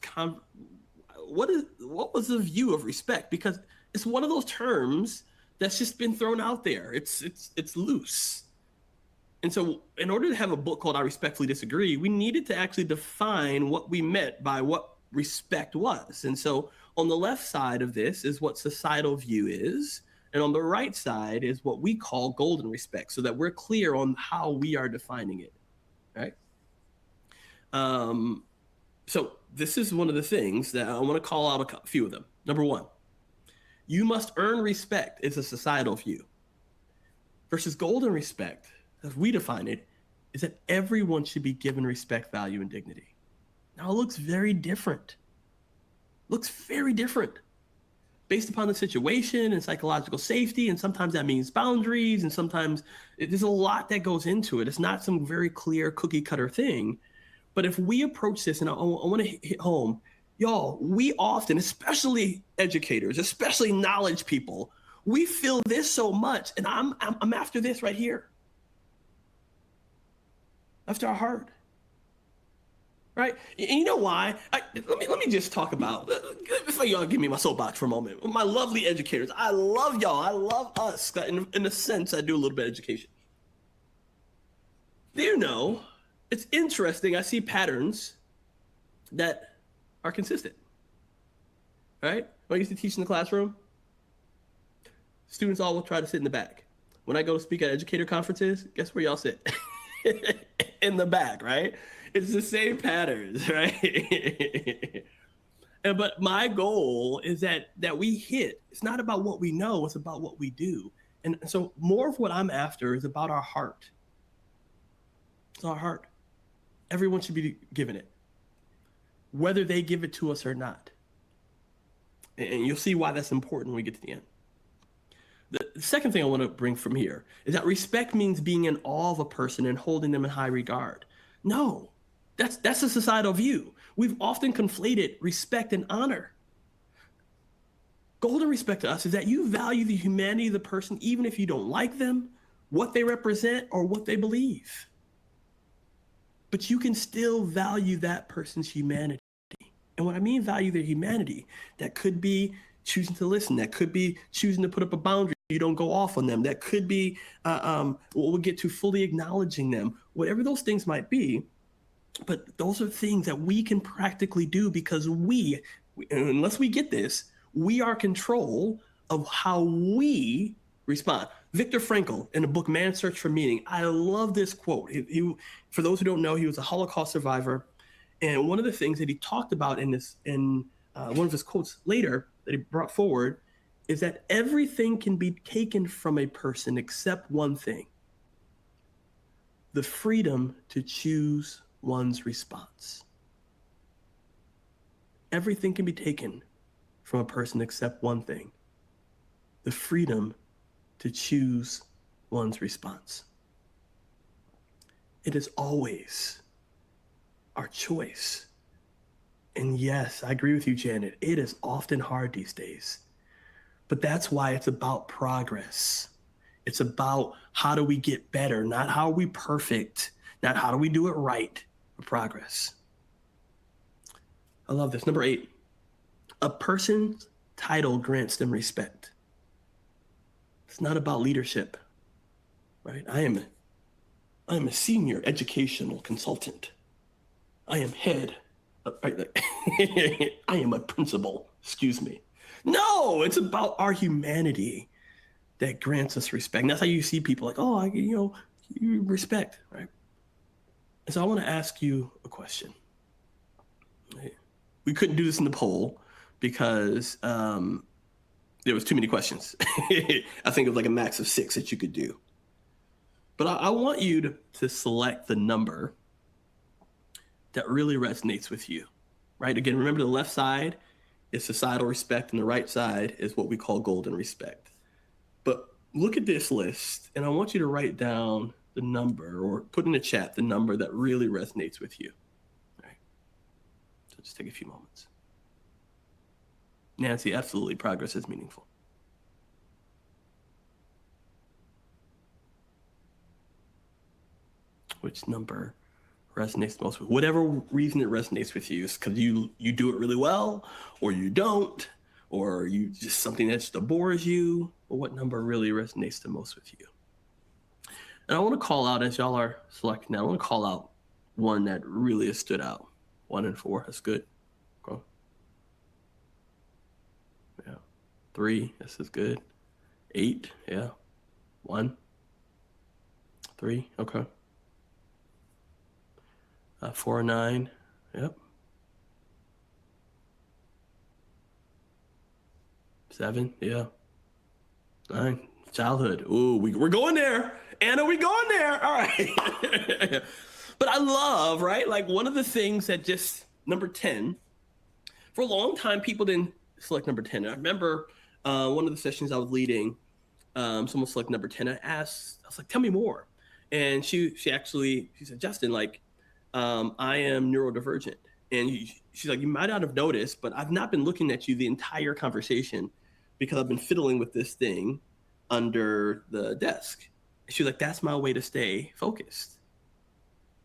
what was the view of respect? Because it's one of those terms that's just been thrown out there. It's loose. And so in order to have a book called I Respectfully Disagree, we needed to actually define what we meant by what respect was. And so on the left side of this is what societal view is. And on the right side is what we call golden respect, so that we're clear on how we are defining it, right? So this is one of the things that I want to call out a few of them. Number one, you must earn respect is a societal view. Versus golden respect, as we define it, is that everyone should be given respect, value, and dignity. Now it looks very different. Based upon the situation and psychological safety, and sometimes that means boundaries, and sometimes there's a lot that goes into it. It's not some very clear cookie cutter thing. But if we approach this, and I want to hit home, y'all, we often, especially educators, especially knowledge people, we feel this so much, and I'm after this right here. After our heart. Right? And you know why? Let me just talk about, before y'all give me my soapbox for a moment. My lovely educators, I love y'all. I love us. In a sense, I do a little bit of education. Do you know, it's interesting, I see patterns that are consistent. Right? When I used to teach in the classroom, students all will try to sit in the back. When I go to speak at educator conferences, guess where y'all sit? In the back, right? It's the same patterns, right? But my goal is that we hit. It's not about what we know, it's about what we do. And so more of what I'm after is about our heart. It's our heart. Everyone should be given it, whether they give it to us or not. And you'll see why that's important when we get to the end. The second thing I want to bring from here is that respect means being in awe of a person and holding them in high regard. No, that's a societal view. We've often conflated respect and honor. Golden respect to us is that you value the humanity of the person, even if you don't like them, what they represent, or what they believe. But you can still value that person's humanity. And when I mean value their humanity, that could be choosing to listen. That could be choosing to put up a boundary. You don't go off on them. That could be, we'll get to fully acknowledging them, whatever those things might be. But those are things that we can practically do because we, unless we get this, we are in control of how we respond. Viktor Frankl, in the book Man's Search for Meaning, I love this quote. He, for those who don't know, he was a Holocaust survivor. And one of the things that he talked about in one of his quotes later that he brought forward is that everything can be taken from a person except one thing: the freedom to choose one's response. Everything can be taken from a person except one thing: the freedom to choose one's response. It is always our choice. And yes, I agree with you, Janet. It is often hard these days. But that's why it's about progress. It's about how do we get better, not how are we perfect, not how do we do it right, but progress. I love this. Number 8, a person's title grants them respect. It's not about leadership, right? I am a senior educational consultant. I am head. I am a principal, excuse me. No, it's about our humanity that grants us respect. And that's how you see people like, oh, you respect, right? And so I want to ask you a question. Right? we couldn't do this in the poll because there was too many questions. I think it was like a max of 6 that you could do. But I want you to select the number that really resonates with you, right? Again, remember the left side is societal respect and the right side is what we call golden respect. But look at this list and I want you to write down the number or put in the chat the number that really resonates with you. All right. So just take a few moments. Nancy, absolutely, progress is meaningful. Which number resonates the most with whatever reason it resonates with you? Is because you do it really well, or you don't, or you just something that just bores you, or what number really resonates the most with you? And I want to call out, as y'all are selecting now, I want to call out one that really has stood out. 1 and 4, that's good. Go. Yeah. 3, this is good. 8, yeah. 1. 3, okay. 4 and 9, yep. 7, yeah. 9, childhood. Ooh, we're going there. Anna, we going there. All right. But I love, right? Like one of the things that just, number 10, for a long time, people didn't select number 10. I remember one of the sessions I was leading, someone selected number 10. I was like, tell me more. And she said, Justin, like, I am neurodivergent. And she's like, you might not have noticed, but I've not been looking at you the entire conversation because I've been fiddling with this thing under the desk. And she was like, that's my way to stay focused.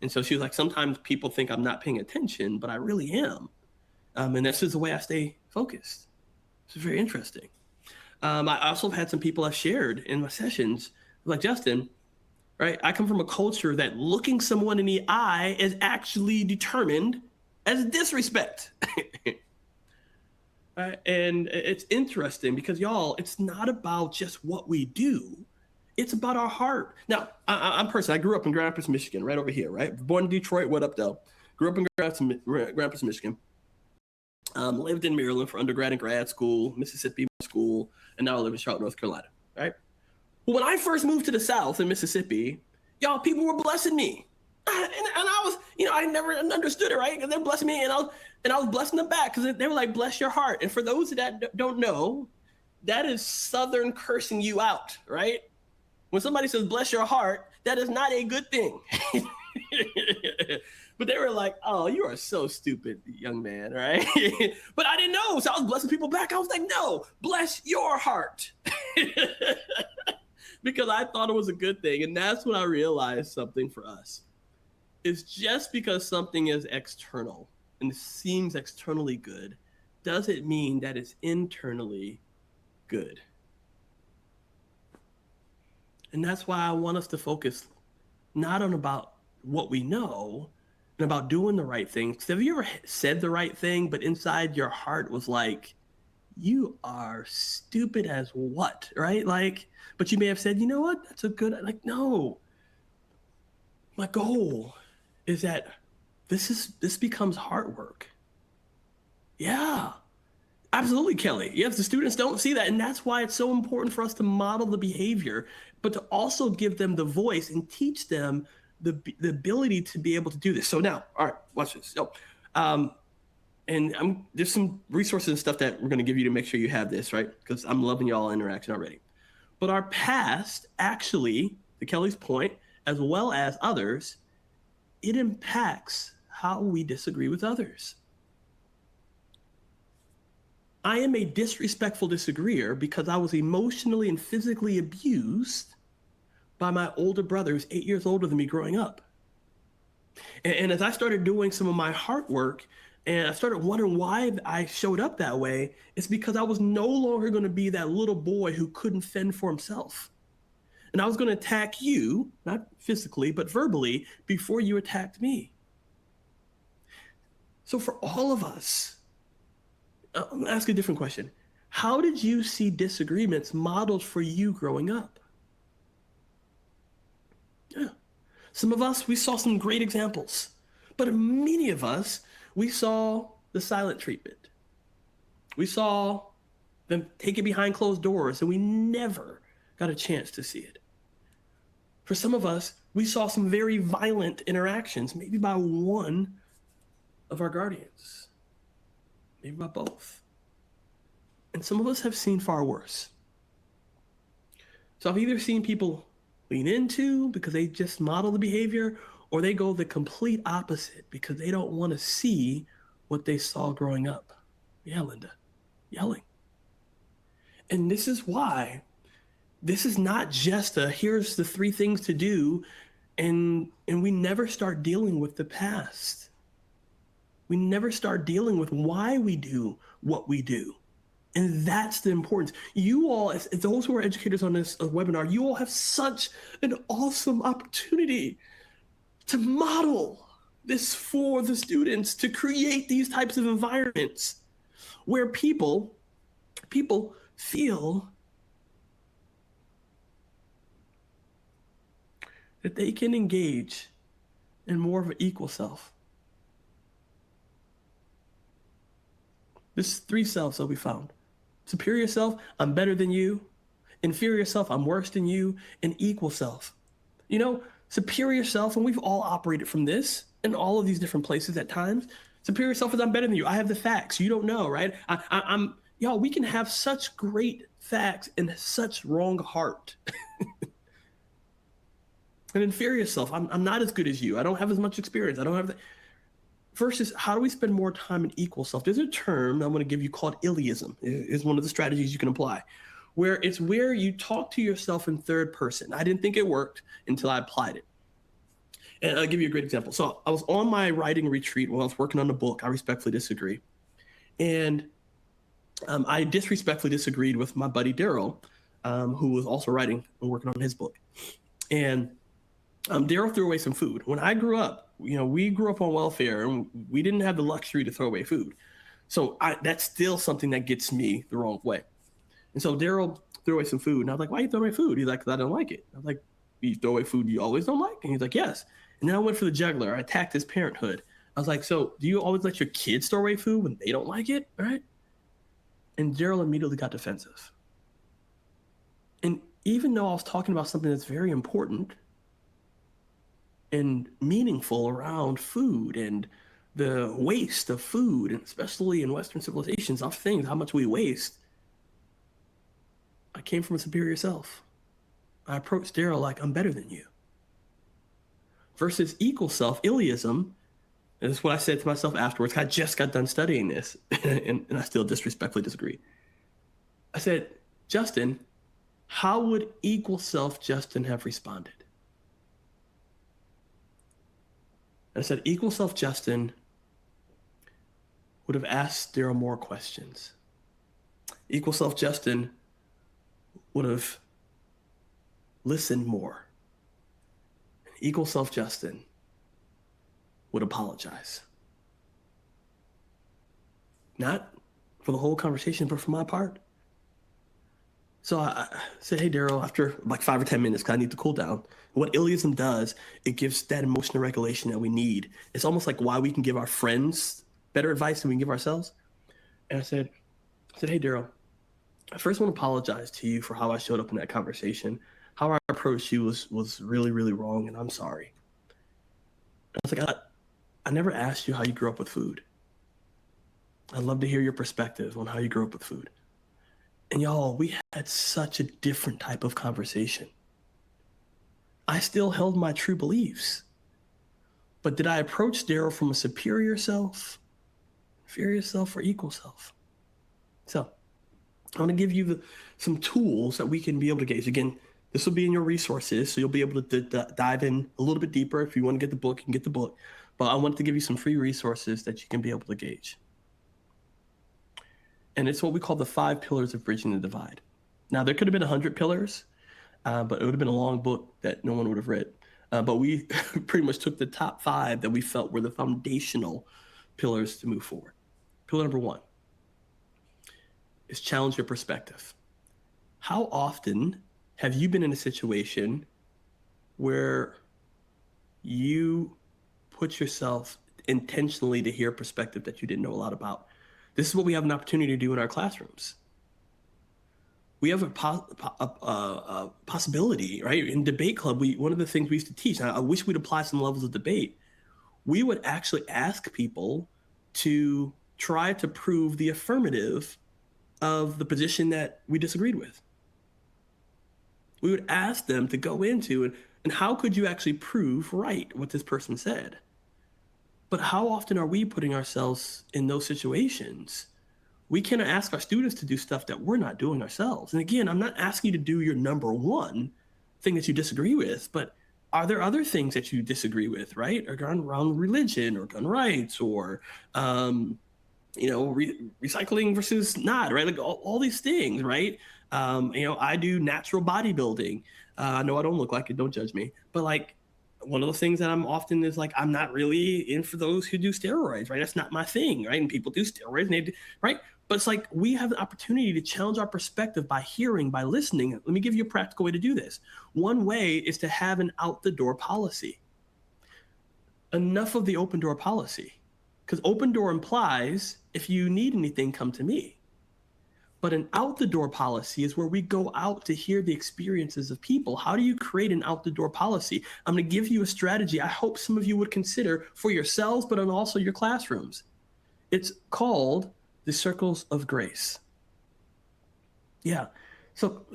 And so she was like, sometimes people think I'm not paying attention, but I really am. And that's just the way I stay focused. It's very interesting. I also have had some people I've shared in my sessions, like, Justin, right? I come from a culture that looking someone in the eye is actually determined as disrespect. And it's interesting because, y'all, it's not about just what we do. It's about our heart. Now, I'm I grew up in Grand Rapids, Michigan, right over here, right? Born in Detroit, what up, though? Grew up in Grand Rapids, Michigan. Lived in Maryland for undergrad and grad school, Mississippi school, and now I live in Charlotte, North Carolina, right? Well, when I first moved to the South in Mississippi, y'all, people were blessing me. And I was, I never understood it, right? Because they're blessing me, and I was blessing them back because they were like, bless your heart. And for those that don't know, that is Southern cursing you out, right? When somebody says, bless your heart, that is not a good thing. But they were like, oh, you are so stupid, young man, right? But I didn't know, so I was blessing people back. I was like, no, bless your heart. Because I thought it was a good thing. And that's when I realized something for us. It's just because something is external and seems externally good, doesn't mean that it's internally good. And that's why I want us to focus not on about what we know and about doing the right thing. Have you ever said the right thing, but inside your heart was like, you are stupid as what, right? Like, but you may have said, you know what? That's a good, like, no. My goal is that this becomes hard work. Yeah, absolutely, Kelly. Yes, the students don't see that. And that's why it's so important for us to model the behavior, but to also give them the voice and teach them the ability to be able to do this. So now, all right, watch this. So, and there's some resources and stuff that we're going to give you to make sure you have this, right? Because I'm loving y'all interaction already. But our past, actually, to Kelly's point, as well as others, it impacts how we disagree with others. I am a disrespectful disagreeer because I was emotionally and physically abused by my older brother who's 8 years older than me growing up. And as I started doing some of my heart work, and I started wondering why I showed up that way, it's because I was no longer going to be that little boy who couldn't fend for himself. And I was going to attack you, not physically, but verbally, before you attacked me. So for all of us, I'm going to ask a different question. How did you see disagreements modeled for you growing up? Yeah. Some of us, we saw some great examples. But many of us, we saw the silent treatment. We saw them take it behind closed doors, and we never got a chance to see it. For some of us, we saw some very violent interactions, maybe by one of our guardians, maybe by both. And some of us have seen far worse. So I've either seen people lean into because they just model the behavior, or they go the complete opposite because they don't want to see what they saw growing up. Yeah, Linda, yelling. And this is why this is not just a here's the 3 things to do, and we never start dealing with the past. We never start dealing with why we do what we do. And that's the importance. You all, as those who are educators on this webinar, you all have such an awesome opportunity to model this for the students, to create these types of environments where people feel that they can engage in more of an equal self. There's 3 selves that we found. Superior self, I'm better than you. Inferior self, I'm worse than you. And equal self. You know, superior self, and we've all operated from this in all of these different places at times. Superior self is I'm better than you. I have the facts. You don't know, right? Y'all, we can have such great facts and such wrong heart. An inferior self, I'm not as good as you. I don't have as much experience. I don't have the... Versus, how do we spend more time in equal self? There's a term I'm going to give you called Iliism. It's one of the strategies you can apply, where it's where you talk to yourself in third person. I didn't think it worked until I applied it. And I'll give you a great example. So I was on my writing retreat while I was working on the book, I Respectfully Disagree. And I disrespectfully disagreed with my buddy Daryl, who was also writing and working on his book. And Daryl threw away some food. When I grew up, we grew up on welfare, and we didn't have the luxury to throw away food. So that's still something that gets me the wrong way. And so Daryl threw away some food, and I was like, why you throw away food? He's like, because I don't like it. I was like, you throw away food you always don't like? And he's like, yes. And then I went for the juggler. I attacked his parenthood. I was like, so do you always let your kids throw away food when they don't like it? All right. And Daryl immediately got defensive. And even though I was talking about something that's very important and meaningful around food and the waste of food, and especially in Western civilizations, of things, how much we waste, I came from a superior self. I approached Daryl like, I'm better than you. Versus equal self, Iliism, and this is what I said to myself afterwards. I just got done studying this, and I still disrespectfully disagree. I said, Justin, how would equal self Justin have responded? I said, equal self Justin would have asked Daryl more questions. Equal self Justin would have listened more. Equal self Justin would apologize. Not for the whole conversation, but for my part. So I said, hey, Daryl, after like 5 or 10 minutes, because I need to cool down. What Iliism does, it gives that emotional regulation that we need. It's almost like why we can give our friends better advice than we can give ourselves. And I said, hey, Daryl, I first want to apologize to you for how I showed up in that conversation. How I approached you was really, really wrong, and I'm sorry. And I was like, I never asked you how you grew up with food. I'd love to hear your perspective on how you grew up with food. And y'all, we had such a different type of conversation. I still held my true beliefs. But did I approach Daryl from a superior self, inferior self, or equal self? So I'm going to give you some tools that we can be able to gauge. Again, this will be in your resources, so you'll be able to dive in a little bit deeper. If you want to get the book, you can get the book. But I wanted to give you some free resources that you can be able to gauge. And it's what we call the 5 pillars of bridging the divide. Now, there could have been 100 pillars, but it would have been a long book that no one would have read. But we pretty much took the top 5 that we felt were the foundational pillars to move forward. Pillar number 1 is challenge your perspective. How often have you been in a situation where you put yourself intentionally to hear a perspective that you didn't know a lot about. This is what we have an opportunity to do in our classrooms. We have a possibility, right? In debate club, one of the things we used to teach, and I wish we'd apply some levels of debate, we would actually ask people to try to prove the affirmative of the position that we disagreed with. We would ask them to go into and how could you actually prove right what this person said? But how often are we putting ourselves in those situations? We cannot ask our students to do stuff that we're not doing ourselves. And again, I'm not asking you to do your number one thing that you disagree with, but are there other things that you disagree with, right? Or around religion or gun rights or, recycling versus not, right? Like all these things, right? I do natural bodybuilding. I know I don't look like it, don't judge me. But like one of the things that I'm often is like, I'm not really in for those who do steroids, right? That's not my thing, right? And people do steroids, right? But it's like we have the opportunity to challenge our perspective by hearing, by listening. Let me give you a practical way to do this. One way is to have an out the door policy. Enough of the open door policy, because open door implies if you need anything, come to me. But an out the door policy is where we go out to hear the experiences of people. How do you create an out the door policy? I'm going to give you a strategy I hope some of you would consider for yourselves, but also your classrooms. It's called the circles of grace. Yeah. So,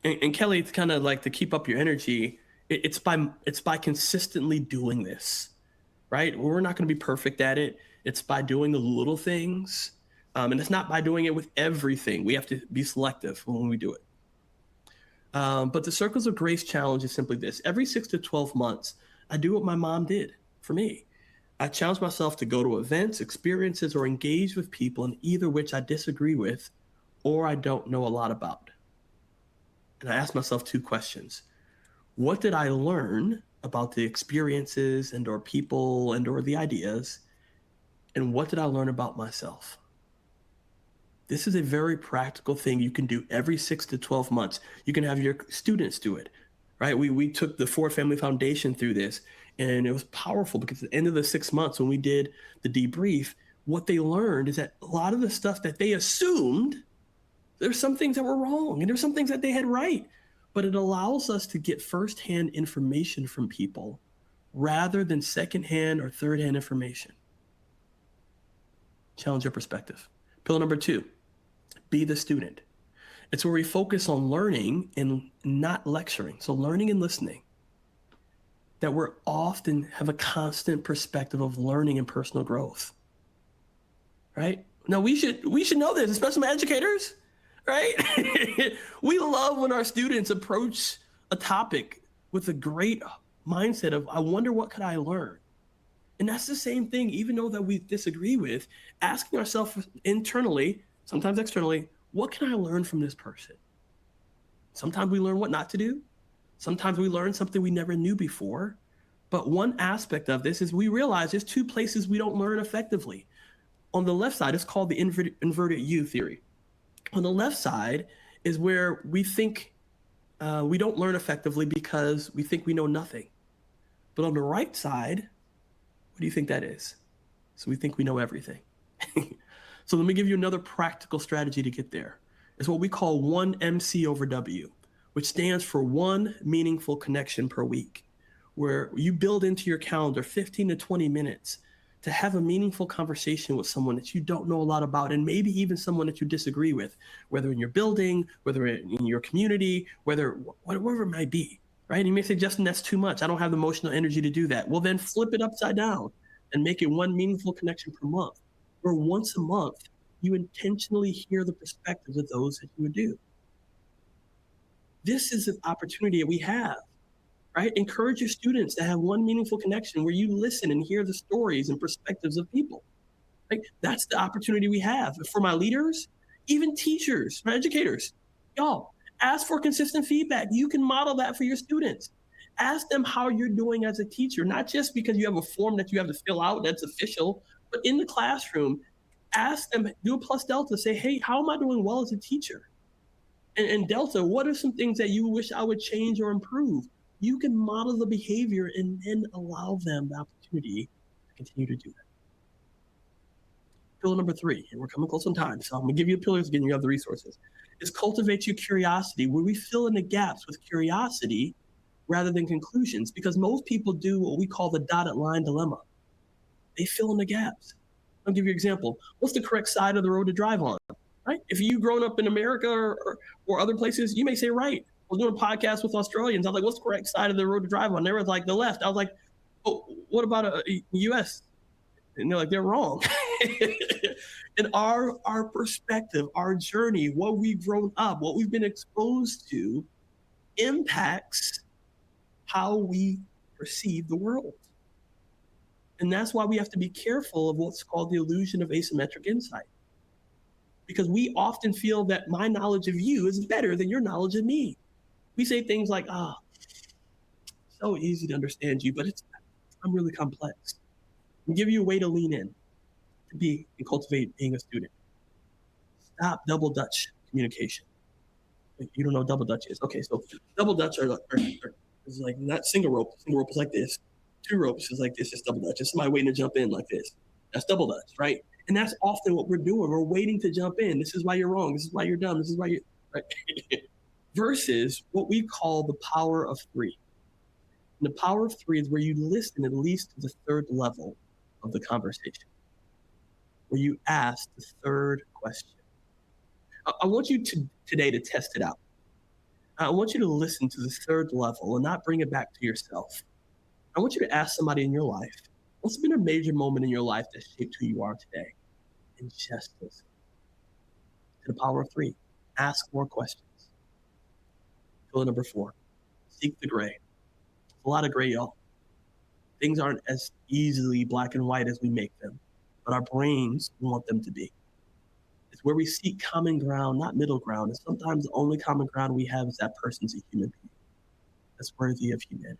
and Kelly, it's kind of like to keep up your energy. It's by consistently doing this, right? We're not going to be perfect at it. It's by doing the little things. And it's not by doing it with everything. We have to be selective when we do it. But the Circles of Grace challenge is simply this. Every 6 to 12 months, I do what my mom did for me. I challenge myself to go to events, experiences, or engage with people in either which I disagree with or I don't know a lot about. And I ask myself 2 questions. What did I learn about the experiences and or people and or the ideas? And what did I learn about myself? This is a very practical thing you can do every 6 to 12 months. You can have your students do it, right? We took the Ford Family Foundation through this, and it was powerful because at the end of the 6 months when we did the debrief, what they learned is that a lot of the stuff that they assumed, there's some things that were wrong and there's some things that they had right, but it allows us to get firsthand information from people rather than secondhand or thirdhand information. Challenge your perspective. Pillar number 2, be the student. It's where we focus on learning and not lecturing. So learning and listening. That we're often have a constant perspective of learning and personal growth. Right? Now we should know this, especially my educators, right? We love when our students approach a topic with a great mindset of, I wonder what could I learn? And that's the same thing, even though that we disagree with, asking ourselves internally, sometimes externally, what can I learn from this person? Sometimes we learn what not to do. Sometimes we learn something we never knew before. But one aspect of this is we realize there's 2 places we don't learn effectively. On the left side, it's called the inverted U theory. On the left side is where we think we don't learn effectively because we think we know nothing. But on the right side, what do you think that is? So we think we know everything. So let me give you another practical strategy to get there. It's what we call 1 MC over W, which stands for 1 meaningful connection per week, where you build into your calendar 15 to 20 minutes to have a meaningful conversation with someone that you don't know a lot about, and maybe even someone that you disagree with, whether in your building, whether in your community, whatever it might be. Right? And you may say, Justin, that's too much. I don't have the emotional energy to do that. Well, then flip it upside down and make it 1 meaningful connection per month. Or once a month, you intentionally hear the perspectives of those that you would do. This is an opportunity that we have, right? Encourage your students to have 1 meaningful connection where you listen and hear the stories and perspectives of people. Right? That's the opportunity we have. For my leaders, even teachers, my educators, y'all, ask for consistent feedback. You can model that for your students. Ask them how you're doing as a teacher, not just because you have a form that you have to fill out that's official, but in the classroom, ask them, do a plus delta, say, hey, how am I doing well as a teacher? And delta, what are some things that you wish I would change or improve? You can model the behavior and then allow them the opportunity to continue to do that. pillar number 3, and we're coming close on time, so I'm gonna give you the pillars again, you have the resources, is cultivate your curiosity, where we fill in the gaps with curiosity rather than conclusions, because most people do what we call the dotted line dilemma. They fill in the gaps. I'll give you an example. What's the correct side of the road to drive on, right? If you've grown up in America or other places, you may say right. I was doing a podcast with Australians. I was like, what's the correct side of the road to drive on? They were like, the left. I was like, oh, what about a U.S.? And they're like, they're wrong. And our perspective, our journey, what we've grown up, what we've been exposed to impacts how we perceive the world. And that's why we have to be careful of what's called the illusion of asymmetric insight. Because we often feel that my knowledge of you is better than your knowledge of me. We say things like, so easy to understand you, but I'm really complex. And give you a way to lean in, to be and cultivate being a student. Stop double Dutch communication. You don't know what double Dutch is. Okay, so double Dutch are like not single rope. Single rope is like this. 2 ropes is like this. It's double Dutch. It's somebody waiting to jump in like this. That's double Dutch, right? And that's often what we're doing. We're waiting to jump in. This is why you're wrong. This is why you're dumb. This is why you're right. Versus what we call the power of 3. And the power of 3 is where you listen at least to the 3rd level of the conversation, where you ask the 3rd question. I want you today to test it out. I want you to listen to the 3rd level and not bring it back to yourself. I want you to ask somebody in your life, what's been a major moment in your life that shaped who you are today? And just listen. To the power of 3, ask more questions. Pillar number 4, seek the gray. A lot of gray, y'all. Things aren't as easily black and white as we make them, but our brains want them to be. It's where we seek common ground, not middle ground. And sometimes the only common ground we have is that person's a human being that's worthy of humanity.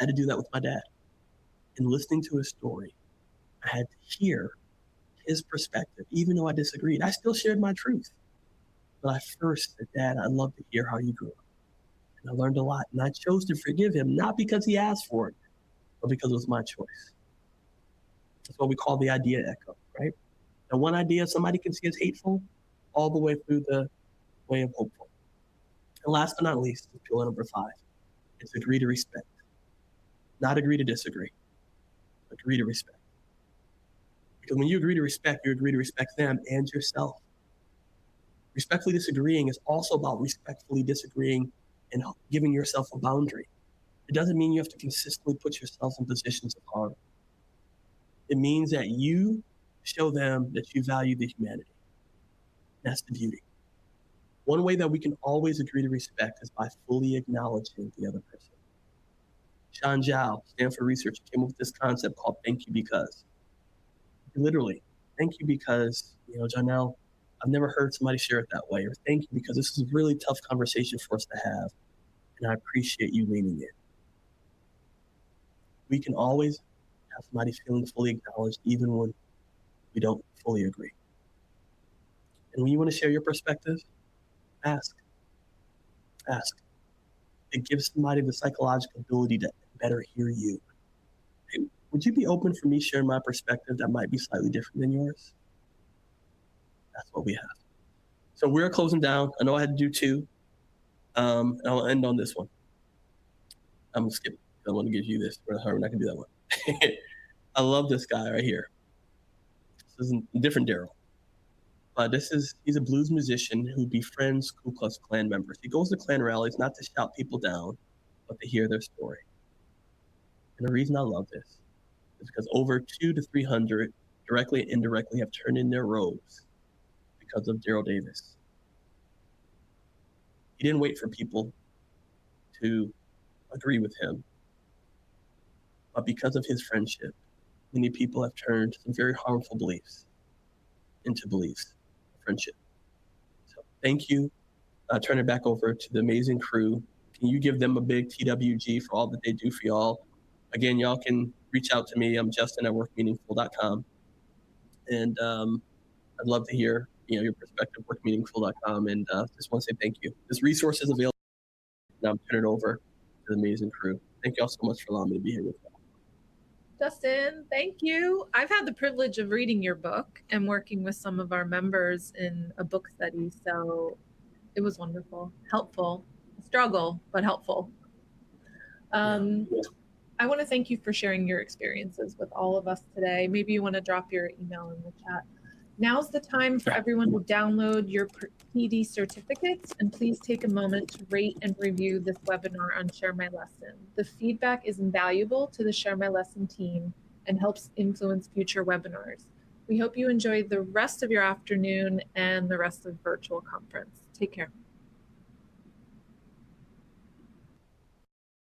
I had to do that with my dad. In listening to his story, I had to hear his perspective, even though I disagreed. I still shared my truth. But I first said, Dad, I'd love to hear how you grew up. And I learned a lot. And I chose to forgive him, not because he asked for it, but because it was my choice. That's what we call the idea echo, right? And one idea somebody can see as hateful, all the way through the way of hopeful. And last but not least, pillar number 5, it's agree to respect. Not agree to disagree. Agree to respect. Because when you agree to respect, you agree to respect them and yourself. Respectfully disagreeing is also about respectfully disagreeing and giving yourself a boundary. It doesn't mean you have to consistently put yourself in positions of harm. It means that you show them that you value the humanity. That's the beauty. One way that we can always agree to respect is by fully acknowledging the other person. Sean Zhao, Stanford researcher, came up with this concept called thank you because. Literally, thank you because, Janelle, I've never heard somebody share it that way, or thank you because this is a really tough conversation for us to have, and I appreciate you leaning in. We can always have somebody feeling fully acknowledged even when we don't fully agree. And when you want to share your perspective, ask. Ask. It gives somebody the psychological ability to better hear you. Hey, would you be open for me sharing my perspective that might be slightly different than yours? That's what we have. So we're closing down. I know I had to do 2. And I'll end on this one. I'm going to skip it. I want to give you this. We're not going to do that one. I love this guy right here. This is a different Daryl. He's a blues musician who befriends Ku Klux Klan members. He goes to Klan rallies not to shout people down, but to hear their story. And the reason I love this is because over 200 to 300 directly and indirectly have turned in their robes because of Daryl Davis. He didn't wait for people to agree with him, but because of his friendship, many people have turned some very harmful beliefs into beliefs of friendship. So thank you. Turn it back over to the amazing crew. Can you give them a big TWG for all that they do for y'all? Again, y'all can reach out to me. I'm Justin@workmeaningful.com. And I'd love to hear your perspective, workmeaningful.com. And just want to say thank you. This resource is available. Now I'm turning it over to the amazing crew. Thank you all so much for allowing me to be here with you. Justin, thank you. I've had the privilege of reading your book and working with some of our members in a book study. So it was wonderful, helpful, struggle, but helpful. I want to thank you for sharing your experiences with all of us today. Maybe you want to drop your email in the chat. Now's the time for everyone to download your PD certificates, and please take a moment to rate and review this webinar on Share My Lesson. The feedback is invaluable to the Share My Lesson team and helps influence future webinars. We hope you enjoy the rest of your afternoon and the rest of the virtual conference. Take care.